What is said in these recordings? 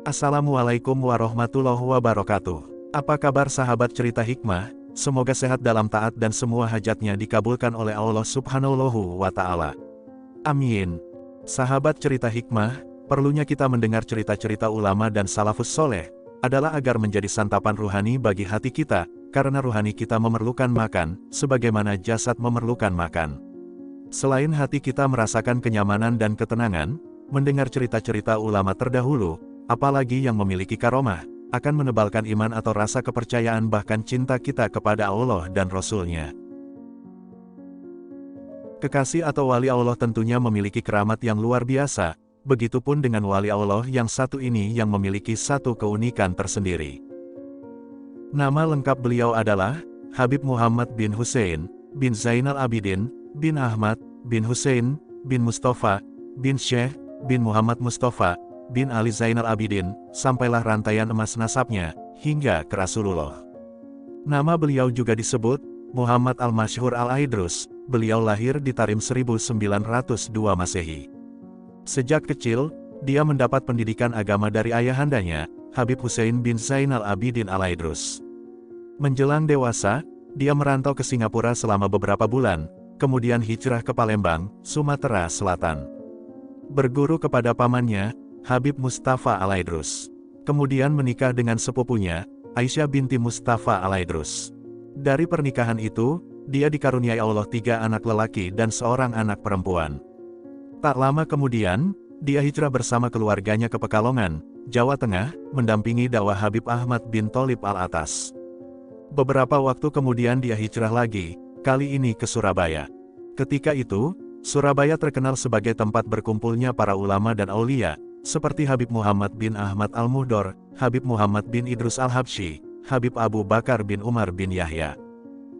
Assalamualaikum warahmatullahi wabarakatuh. Apa kabar sahabat cerita hikmah? Semoga sehat dalam taat dan semua hajatnya dikabulkan oleh Allah Subhanahu wa Ta'ala. Amin. Sahabat cerita hikmah, perlunya kita mendengar cerita-cerita ulama dan salafus soleh adalah agar menjadi santapan ruhani bagi hati kita, karena ruhani kita memerlukan makan, sebagaimana jasad memerlukan makan. Selain hati kita merasakan kenyamanan dan ketenangan, mendengar cerita-cerita ulama terdahulu, apalagi yang memiliki karomah, akan menebalkan iman atau rasa kepercayaan bahkan cinta kita kepada Allah dan Rasul-Nya. Kekasih atau wali Allah tentunya memiliki keramat yang luar biasa, begitupun dengan wali Allah yang satu ini yang memiliki satu keunikan tersendiri. Nama lengkap beliau adalah Habib Muhammad bin Hussein, bin Zainal Abidin, bin Ahmad, bin Hussein, bin Mustafa, bin Syekh, bin Muhammad Mustafa, bin Ali Zainal Abidin, sampailah rantaian emas nasabnya, hingga ke Rasulullah. Nama beliau juga disebut Muhammad Al-Masyhur Al-Aidrus, beliau lahir di Tarim 1902 Masehi. Sejak kecil, dia mendapat pendidikan agama dari ayahandanya, Habib Hussein bin Zainal Abidin Al-Aidrus. Menjelang dewasa, dia merantau ke Singapura selama beberapa bulan, kemudian hijrah ke Palembang, Sumatera Selatan. Berguru kepada pamannya, Habib Mustafa Al-Aidrus. Kemudian menikah dengan sepupunya, Aisyah binti Mustafa Al-Aidrus. Dari pernikahan itu, dia dikaruniai Allah 3 anak lelaki dan seorang anak perempuan. Tak lama kemudian, dia hijrah bersama keluarganya ke Pekalongan, Jawa Tengah, mendampingi dakwah Habib Ahmad bin Tholib Al-Atas. Beberapa waktu kemudian dia hijrah lagi, kali ini ke Surabaya. Ketika itu, Surabaya terkenal sebagai tempat berkumpulnya para ulama dan aulia, seperti Habib Muhammad bin Ahmad Al-Muhdor, Habib Muhammad bin Idrus Al-Habsyi, Habib Abu Bakar bin Umar bin Yahya.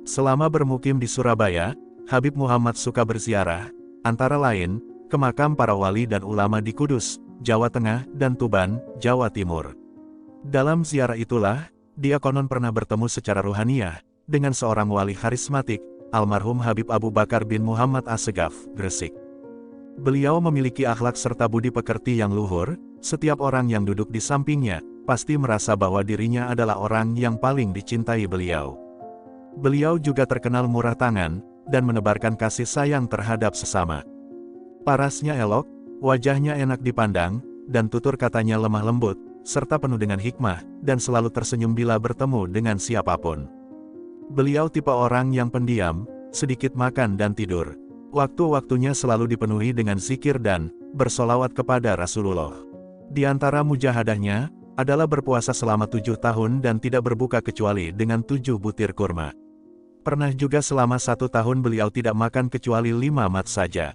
Selama bermukim di Surabaya, Habib Muhammad suka berziarah, antara lain, ke makam para wali dan ulama di Kudus, Jawa Tengah, dan Tuban, Jawa Timur. Dalam ziarah itulah, dia konon pernah bertemu secara ruhaniyah, dengan seorang wali karismatik, almarhum Habib Abu Bakar bin Muhammad Assegaf, Gresik. Beliau memiliki akhlak serta budi pekerti yang luhur, setiap orang yang duduk di sampingnya, pasti merasa bahwa dirinya adalah orang yang paling dicintai beliau. Beliau juga terkenal murah tangan, dan menebarkan kasih sayang terhadap sesama. Parasnya elok, wajahnya enak dipandang, dan tutur katanya lemah lembut, serta penuh dengan hikmah, dan selalu tersenyum bila bertemu dengan siapapun. Beliau tipe orang yang pendiam, sedikit makan dan tidur. Waktu-waktunya selalu dipenuhi dengan zikir dan bersolawat kepada Rasulullah. Di antara mujahadahnya, adalah berpuasa selama 7 tahun dan tidak berbuka kecuali dengan 7 butir kurma. Pernah juga selama 1 tahun beliau tidak makan kecuali 5 mat saja.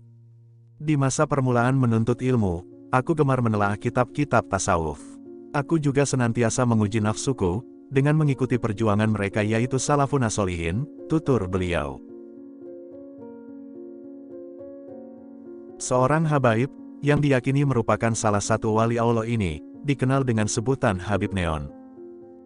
Di masa permulaan menuntut ilmu, aku gemar menelaah kitab-kitab tasawuf. Aku juga senantiasa menguji nafsuku, dengan mengikuti perjuangan mereka yaitu salafun as-solihin, tutur beliau. Seorang habaib, yang diyakini merupakan salah satu wali Allah ini, dikenal dengan sebutan Habib Neon.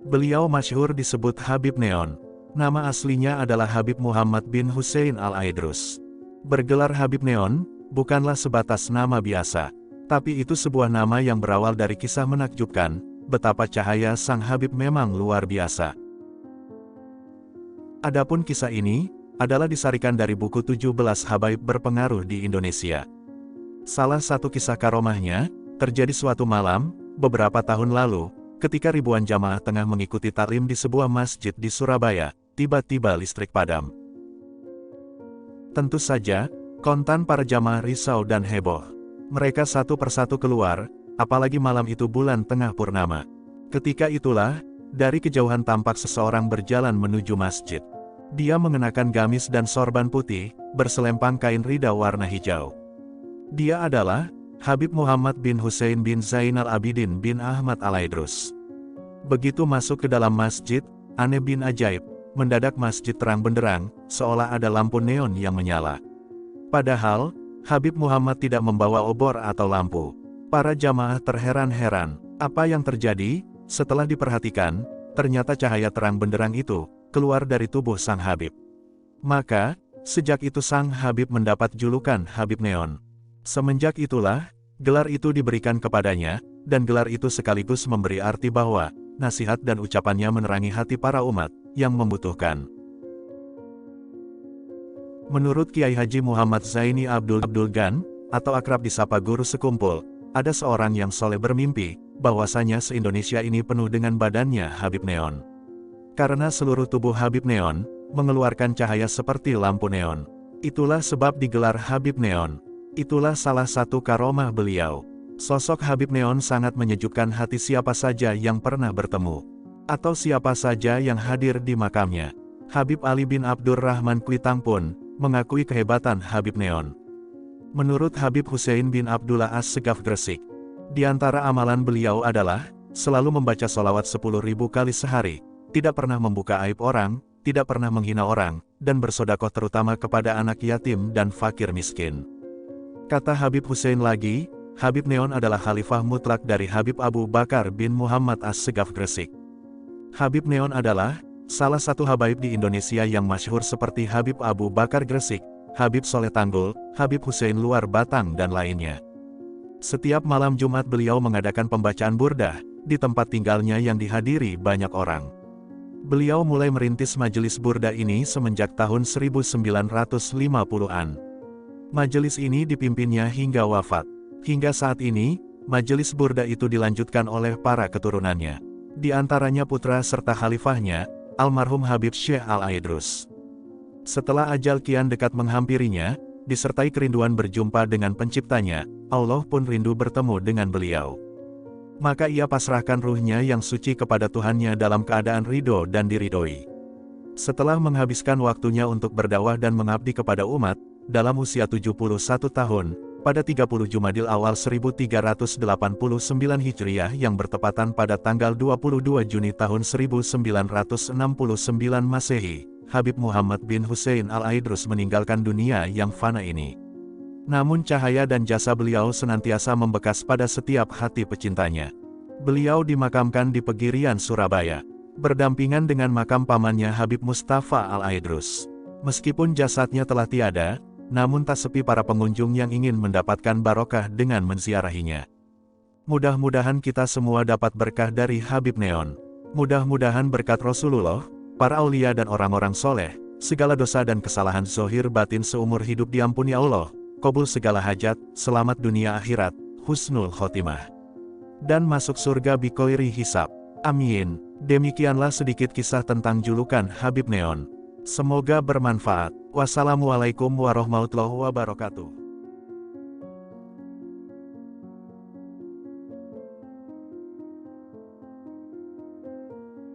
Beliau masyhur disebut Habib Neon. Nama aslinya adalah Habib Muhammad bin Hussein Al-Aidrus. Bergelar Habib Neon, bukanlah sebatas nama biasa, tapi itu sebuah nama yang berawal dari kisah menakjubkan, betapa cahaya sang Habib memang luar biasa. Adapun kisah ini, adalah disarikan dari buku 17 habaib berpengaruh di Indonesia. Salah satu kisah karomahnya, terjadi suatu malam, beberapa tahun lalu, ketika ribuan jamaah tengah mengikuti taklim di sebuah masjid di Surabaya, tiba-tiba listrik padam. Tentu saja, kontan para jamaah risau dan heboh. Mereka satu persatu keluar, apalagi malam itu bulan tengah purnama. Ketika itulah, dari kejauhan tampak seseorang berjalan menuju masjid. Dia mengenakan gamis dan sorban putih, berselempang kain rida warna hijau. Dia adalah Habib Muhammad bin Hussein bin Zainal Abidin bin Ahmad Al-Aidrus. Begitu masuk ke dalam masjid, aneh bin ajaib, mendadak masjid terang benderang, seolah ada lampu neon yang menyala. Padahal, Habib Muhammad tidak membawa obor atau lampu. Para jamaah terheran-heran, apa yang terjadi? Setelah diperhatikan, ternyata cahaya terang benderang itu keluar dari tubuh sang Habib. Maka, sejak itu sang Habib mendapat julukan Habib Neon. Semenjak itulah, gelar itu diberikan kepadanya, dan gelar itu sekaligus memberi arti bahwa nasihat dan ucapannya menerangi hati para umat yang membutuhkan. Menurut Kiai Haji Muhammad Zaini Abdul Gan, atau akrab disapa Guru Sekumpul, ada seorang yang soleh bermimpi bahwasanya se-Indonesia ini penuh dengan badannya Habib Neon. Karena seluruh tubuh Habib Neon mengeluarkan cahaya seperti lampu neon. Itulah sebab digelar Habib Neon. Itulah salah satu karomah beliau. Sosok Habib Neon sangat menyejukkan hati siapa saja yang pernah bertemu, atau siapa saja yang hadir di makamnya. Habib Ali bin Abdurrahman Kuitang pun mengakui kehebatan Habib Neon. Menurut Habib Hussein bin Abdullah As-Segaf Gresik, di antara amalan beliau adalah selalu membaca sholawat 10.000 kali sehari, tidak pernah membuka aib orang, tidak pernah menghina orang, dan bersodakoh terutama kepada anak yatim dan fakir miskin. Kata Habib Hussein lagi, Habib Neon adalah khalifah mutlak dari Habib Abu Bakar bin Muhammad As-Segaf Gresik. Habib Neon adalah salah satu habaib di Indonesia yang masyhur seperti Habib Abu Bakar Gresik, Habib Soleh Tanggul, Habib Hussein Luar Batang dan lainnya. Setiap malam Jumat beliau mengadakan pembacaan burdah di tempat tinggalnya yang dihadiri banyak orang. Beliau mulai merintis majelis burdah ini semenjak tahun 1950-an. Majelis ini dipimpinnya hingga wafat. Hingga saat ini, majelis burdah itu dilanjutkan oleh para keturunannya. Di antaranya putra serta khalifahnya, almarhum Habib Syekh Al-Aidrus. Setelah ajal kian dekat menghampirinya, disertai kerinduan berjumpa dengan penciptanya, Allah pun rindu bertemu dengan beliau. Maka ia pasrahkan ruhnya yang suci kepada Tuhannya dalam keadaan ridho dan diridhoi. Setelah menghabiskan waktunya untuk berdakwah dan mengabdi kepada umat, dalam usia 71 tahun, pada 30 Jumadil Awal 1389 Hijriah yang bertepatan pada tanggal 22 Juni tahun 1969 Masehi, Habib Muhammad bin Hussein Al-Aidrus meninggalkan dunia yang fana ini. Namun cahaya dan jasa beliau senantiasa membekas pada setiap hati pecintanya. Beliau dimakamkan di Pegirian, Surabaya, berdampingan dengan makam pamannya Habib Mustafa Al-Aidrus. Meskipun jasadnya telah tiada, namun tak sepi para pengunjung yang ingin mendapatkan barokah dengan menziarahinya. Mudah-mudahan kita semua dapat berkah dari Habib Neon. Mudah-mudahan berkat Rasulullah, para aulia dan orang-orang soleh, segala dosa dan kesalahan zahir batin seumur hidup diampuni Allah, kabul segala hajat, selamat dunia akhirat, husnul khotimah, dan masuk surga bikoiri hisab. Amin. Demikianlah sedikit kisah tentang julukan Habib Neon. Semoga bermanfaat. Wassalamualaikum warahmatullahi wabarakatuh.